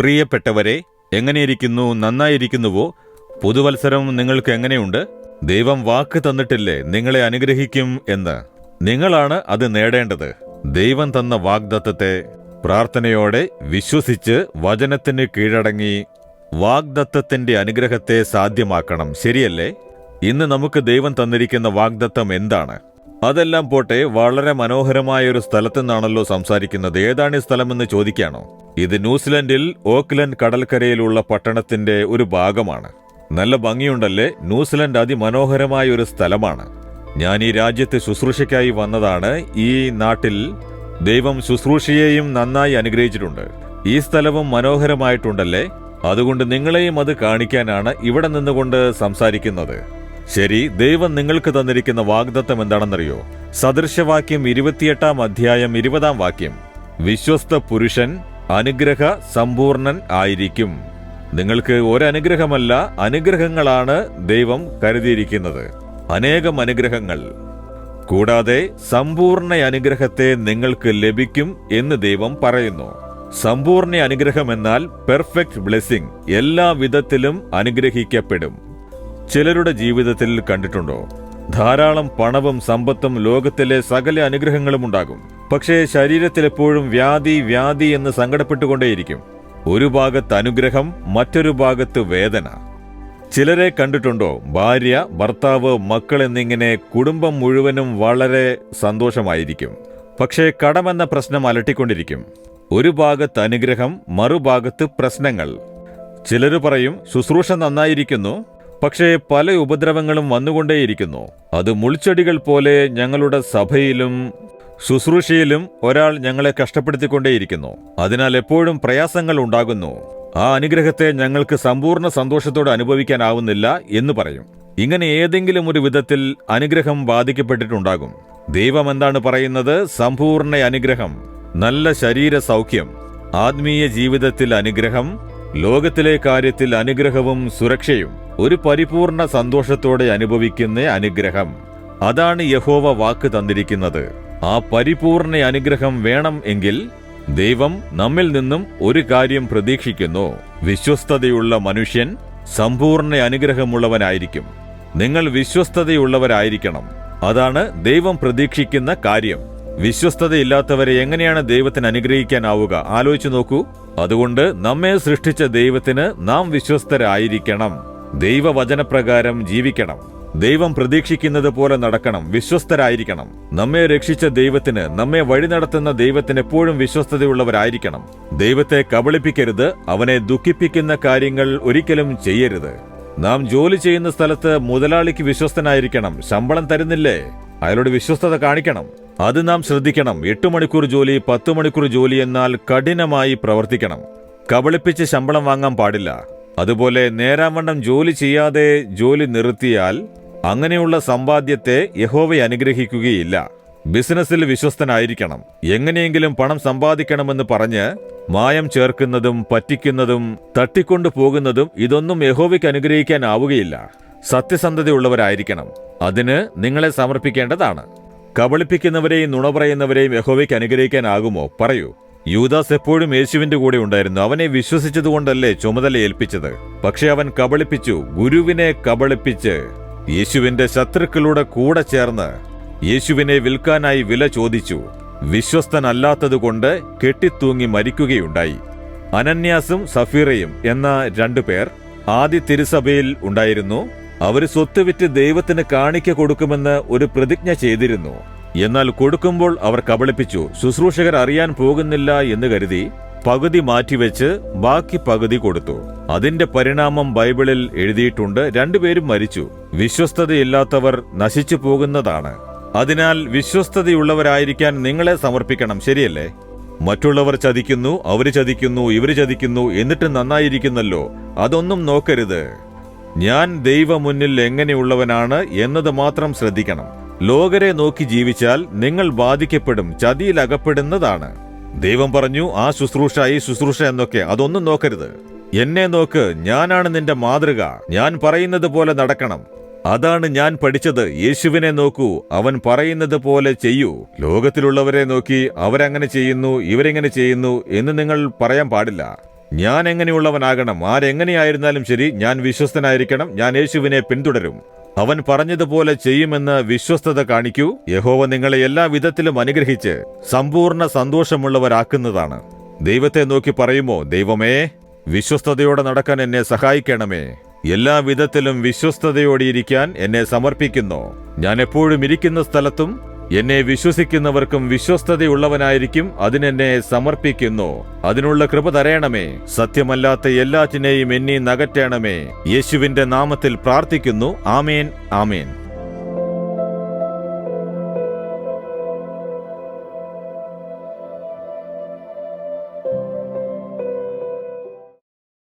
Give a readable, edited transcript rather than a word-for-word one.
പ്രിയപ്പെട്ടവരെ, എങ്ങനെയിരിക്കുന്നു? നന്നായിരിക്കുന്നുവോ? പുതുവത്സരം നിങ്ങൾക്ക് എങ്ങനെയുണ്ട്? ദൈവം വാക്ക് തന്നിട്ടില്ലേ നിങ്ങളെ അനുഗ്രഹിക്കും എന്ന്? നിങ്ങളാണ് അത് നേടേണ്ടത്. ദൈവം തന്ന വാഗ്ദത്തത്തെ പ്രാർത്ഥനയോടെ വിശ്വസിച്ച് വചനത്തിന് കീഴടങ്ങി വാഗ്ദത്തത്തിന്റെ അനുഗ്രഹത്തെ സാധ്യമാക്കണം. ശരിയല്ലേ? ഇന്ന് നമുക്ക് ദൈവം തന്നിരിക്കുന്ന വാഗ്ദത്തം എന്താണ്? അതെല്ലാം പോട്ടെ, വളരെ മനോഹരമായ ഒരു സ്ഥലത്തു നിന്നാണല്ലോ സംസാരിക്കുന്നത്. ഏതാണ് ഈ സ്ഥലമെന്ന് ചോദിക്കാണോ? ഇത് ന്യൂസിലൻഡിൽ ഓക്ലൻഡ് കടൽക്കരയിലുള്ള പട്ടണത്തിന്റെ ഒരു ഭാഗമാണ്. നല്ല ഭംഗിയുണ്ടല്ലേ? ന്യൂസിലൻഡ് അതിമനോഹരമായ ഒരു സ്ഥലമാണ്. ഞാൻ ഈ രാജ്യത്ത് ശുശ്രൂഷയ്ക്കായി വന്നതാണ്. ഈ നാട്ടിൽ ദൈവം ശുശ്രൂഷയെയും നന്നായി അനുഗ്രഹിച്ചിട്ടുണ്ട്. ഈ സ്ഥലവും മനോഹരമായിട്ടുണ്ടല്ലേ? അതുകൊണ്ട് നിങ്ങളെയും അത് കാണിക്കാനാണ് ഇവിടെ നിന്നുകൊണ്ട് സംസാരിക്കുന്നത്. ശരി, ദൈവം നിങ്ങൾക്ക് തന്നിരിക്കുന്ന വാഗ്ദത്തം എന്താണെന്നറിയോ? സദൃശവാക്യം 28 അധ്യായം 20 വാക്യം, വിശ്വസ്ത പുരുഷൻ അനുഗ്രഹ സമ്പൂർണൻ ആയിരിക്കും. നിങ്ങൾക്ക് ഒരനുഗ്രഹമല്ല, അനുഗ്രഹങ്ങളാണ് ദൈവം കരുതിയിരിക്കുന്നത്. അനേകം അനുഗ്രഹങ്ങൾ. കൂടാതെ സമ്പൂർണ്ണ അനുഗ്രഹത്തെ നിങ്ങൾക്ക് ലഭിക്കും എന്ന് ദൈവം പറയുന്നു. സമ്പൂർണ്ണ അനുഗ്രഹം എന്നാൽ പെർഫെക്റ്റ് ബ്ലെസ്സിംഗ്. എല്ലാ വിധത്തിലും അനുഗ്രഹിക്കപ്പെടും. ചിലരുടെ ജീവിതത്തിൽ കണ്ടിട്ടുണ്ടോ? ധാരാളം പണവും സമ്പത്തും ലോകത്തിലെ സകല അനുഗ്രഹങ്ങളും ഉണ്ടാകും. പക്ഷേ ശരീരത്തിൽ എപ്പോഴും വ്യാധി എന്ന് സങ്കടപ്പെട്ടുകൊണ്ടേയിരിക്കും. ഒരു ഭാഗത്ത് അനുഗ്രഹം, മറ്റൊരു ഭാഗത്ത് വേദന. ചിലരെ കണ്ടിട്ടുണ്ടോ? ഭാര്യ, ഭർത്താവ്, മക്കൾ എന്നിങ്ങനെ കുടുംബം മുഴുവനും വളരെ സന്തോഷമായിരിക്കും. പക്ഷേ കടമെന്ന പ്രശ്നം അലട്ടിക്കൊണ്ടിരിക്കും. ഒരു ഭാഗത്ത് അനുഗ്രഹം, മറുഭാഗത്ത് പ്രശ്നങ്ങൾ. ചിലര് പറയും ശുശ്രൂഷ നന്നായിരിക്കുന്നു, പക്ഷേ പല ഉപദ്രവങ്ങളും വന്നുകൊണ്ടേയിരിക്കുന്നു. അത് മുൾച്ചെടികൾ പോലെ ഞങ്ങളുടെ സഭയിലും ശുശ്രൂഷയിലും ഒരാൾ ഞങ്ങളെ കഷ്ടപ്പെടുത്തിക്കൊണ്ടേയിരിക്കുന്നു. അതിനാൽ എപ്പോഴും പ്രയാസങ്ങൾ ഉണ്ടാകുന്നു. ആ അനുഗ്രഹത്തെ ഞങ്ങൾക്ക് സമ്പൂർണ്ണ സന്തോഷത്തോടെ അനുഭവിക്കാനാവുന്നില്ല എന്ന് പറയും. ഇങ്ങനെ ഏതെങ്കിലും ഒരു വിധത്തിൽ അനുഗ്രഹം ബാധിക്കപ്പെട്ടിട്ടുണ്ടാകും. ദൈവം എന്താണ് പറയുന്നത്? സമ്പൂർണ്ണ അനുഗ്രഹം, നല്ല ശരീര സൗഖ്യം, ആത്മീയ ജീവിതത്തിൽ അനുഗ്രഹം, ലോകത്തിലെ കാര്യത്തിൽ അനുഗ്രഹവും സുരക്ഷയും, ഒരു പരിപൂർണ സന്തോഷത്തോടെ അനുഭവിക്കുന്ന അനുഗ്രഹം. അതാണ് യഹോവ വാക്ക് തന്നിരിക്കുന്നത്. ആ പരിപൂർണ അനുഗ്രഹം വേണം എങ്കിൽ ദൈവം നമ്മിൽ നിന്നും ഒരു കാര്യം പ്രതീക്ഷിക്കുന്നു. വിശ്വസ്തതയുള്ള മനുഷ്യൻ സമ്പൂർണ്ണ അനുഗ്രഹമുള്ളവനായിരിക്കും. നിങ്ങൾ വിശ്വസ്തതയുള്ളവരായിരിക്കണം. അതാണ് ദൈവം പ്രതീക്ഷിക്കുന്ന കാര്യം. വിശ്വസ്തതയില്ലാത്തവരെ എങ്ങനെയാണ് ദൈവത്തിന് അനുഗ്രഹിക്കാനാവുക? ആലോചിച്ചു നോക്കൂ. അതുകൊണ്ട് നമ്മെ സൃഷ്ടിച്ച ദൈവത്തിന് നാം വിശ്വസ്തരായിരിക്കണം. ദൈവവചനപ്രകാരം ജീവിക്കണം. ദൈവം പ്രതീക്ഷിക്കുന്നത് പോലെ നടക്കണം. വിശ്വസ്തരായിരിക്കണം. നമ്മെ രക്ഷിച്ച ദൈവത്തിന്, നമ്മെ വഴി നടത്തുന്ന ദൈവത്തിന് എപ്പോഴും വിശ്വസ്തതയുള്ളവരായിരിക്കണം. ദൈവത്തെ കബളിപ്പിക്കരുത്. അവനെ ദുഃഖിപ്പിക്കുന്ന കാര്യങ്ങൾ ഒരിക്കലും ചെയ്യരുത്. നാം ജോലി ചെയ്യുന്ന സ്ഥലത്ത് മുതലാളിക്ക് വിശ്വസ്തനായിരിക്കണം. ശമ്പളം തരുന്നില്ലേ? അയാളോട് വിശ്വസ്തത കാണിക്കണം. അത് നാം ശ്രദ്ധിക്കണം. 8 മണിക്കൂർ ജോലി, 10 മണിക്കൂർ ജോലി എന്നാൽ കഠിനമായി പ്രവർത്തിക്കണം. കബളിപ്പിച്ച് ശമ്പളം വാങ്ങാൻ പാടില്ല. അതുപോലെ നേരാവണ്ണം ജോലി ചെയ്യാതെ ജോലി നിർത്തിയാൽ അങ്ങനെയുള്ള സമ്പാദ്യത്തെ യഹോവ അനുഗ്രഹിക്കുകയില്ല. ബിസിനസ്സിൽ വിശ്വസ്തനായിരിക്കണം. എങ്ങനെയെങ്കിലും പണം സമ്പാദിക്കണമെന്ന് പറഞ്ഞ് മായം ചേർക്കുന്നതും പറ്റിക്കുന്നതും തട്ടിക്കൊണ്ടു പോകുന്നതും ഇതൊന്നും യഹോവയ്ക്ക് അനുഗ്രഹിക്കാനാവുകയില്ല. സത്യസന്ധതയുള്ളവരായിരിക്കണം. അതിന് നിങ്ങളെ സമർപ്പിക്കേണ്ടതാണ്. കബളിപ്പിക്കുന്നവരെയും നുണ പറയുന്നവരെയും യഹോവയ്ക്ക് അനുഗ്രഹിക്കാനാകുമോ? പറയൂ. യൂദാസ് എപ്പോഴും യേശുവിന്റെ കൂടെ ഉണ്ടായിരുന്നു. അവനെ വിശ്വസിച്ചതുകൊണ്ടല്ലേ ചുമതല ഏൽപ്പിച്ചത്. പക്ഷെ അവൻ കബളിപ്പിച്ചു. ഗുരുവിനെ കബളിപ്പിച്ച് യേശുവിന്റെ ശത്രുക്കളുടെ കൂടെ ചേർന്ന് യേശുവിനെ വിൽക്കാനായി വില ചോദിച്ചു. വിശ്വസ്തനല്ലാത്തതുകൊണ്ട് കെട്ടിത്തൂങ്ങി മരിക്കുകയുണ്ടായി. അനന്യാസും സഫീറയും എന്ന 2 പേർ ആദ്യ തിരുസഭയിൽ ഉണ്ടായിരുന്നു. അവർ സ്വത്ത് വിറ്റ് ദൈവത്തിന് കാണിക്ക കൊടുക്കുമെന്ന് ഒരു പ്രതിജ്ഞ ചെയ്തിരുന്നു. എന്നാൽ കൊടുക്കുമ്പോൾ അവർ കബളിപ്പിച്ചു. ശുശ്രൂഷകർ അറിയാൻ പോകുന്നില്ല എന്ന് കരുതി പകുതി മാറ്റിവെച്ച് ബാക്കി പകുതി കൊടുത്തു. അതിന്റെ പരിണാമം ബൈബിളിൽ എഴുതിയിട്ടുണ്ട്. 2 പേരും മരിച്ചു. വിശ്വസ്തതയില്ലാത്തവർ നശിച്ചു പോകുന്നതാണ്. അതിനാൽ വിശ്വസ്തതയുള്ളവരായിരിക്കാൻ നിങ്ങളെ സമർപ്പിക്കണം. ശരിയല്ലേ? മറ്റുള്ളവർ ചതിക്കുന്നു, അവര് ചതിക്കുന്നു, ഇവര് ചതിക്കുന്നു, എന്നിട്ട് നന്നായിരിക്കുന്നല്ലോ. അതൊന്നും നോക്കരുത്. ഞാൻ ദൈവമുന്നിൽ എങ്ങനെയുള്ളവനാണ് എന്നത് മാത്രം ശ്രദ്ധിക്കണം. ലോകരെ നോക്കി ജീവിച്ചാൽ നിങ്ങൾ ബാധിക്കപ്പെടും, ചതിയിൽ അകപ്പെടുന്നതാണ്. ദൈവം പറഞ്ഞു ആ ശുശ്രൂഷ, ഈ ശുശ്രൂഷ എന്നൊക്കെ. അതൊന്നും നോക്കരുത്. എന്നെ നോക്ക്, ഞാനാണ് നിന്റെ മാതൃക. ഞാൻ പറയുന്നത് പോലെ നടക്കണം. അതാണ് ഞാൻ പഠിച്ചത്. യേശുവിനെ നോക്കൂ, അവൻ പറയുന്നത് പോലെ ചെയ്യൂ. ലോകത്തിലുള്ളവരെ നോക്കി അവരങ്ങനെ ചെയ്യുന്നു, ഇവരെങ്ങനെ ചെയ്യുന്നു എന്ന് നിങ്ങൾ പറയാൻ പാടില്ല. ഞാൻ എങ്ങനെയുള്ളവനാകണം? ആരെങ്ങനെയായിരുന്നാലും ശരി, ഞാൻ വിശ്വസ്തനായിരിക്കണം. ഞാൻ യേശുവിനെ പിന്തുടരും. അവൻ പറഞ്ഞതുപോലെ ചെയ്യുമെന്ന് വിശ്വസ്തത കാണിക്കൂ. യഹോവ നിങ്ങളെ എല്ലാ വിധത്തിലും അനുഗ്രഹിച്ച് സമ്പൂർണ്ണ സന്തോഷമുള്ളവരാക്കുന്നതാണ്. ദൈവത്തെ നോക്കി പറയുമോ, ദൈവമേ, വിശ്വസ്തയോടെ നടക്കാൻ എന്നെ സഹായിക്കണമേ. എല്ലാ വിധത്തിലും വിശ്വസ്തയോടെ ഇരിക്കാൻ എന്നെ സമർപ്പിക്കുന്നു. ഞാൻ എപ്പോഴും ഇരിക്കുന്ന സ്ഥലത്തും എന്നെ വിശ്വസിക്കുന്നവർക്കും വിശ്വസ്തതയുള്ളവനായിരിക്കും. അതിനെന്നെ സമർപ്പിക്കുന്നു. അതിനുള്ള കൃപ തരയണമേ. സത്യമല്ലാത്ത എല്ലാറ്റിനെയും എന്നീ നകറ്റണമേ. യേശുവിന്റെ നാമത്തിൽ പ്രാർത്ഥിക്കുന്നു. ആമേൻ, ആമേൻ.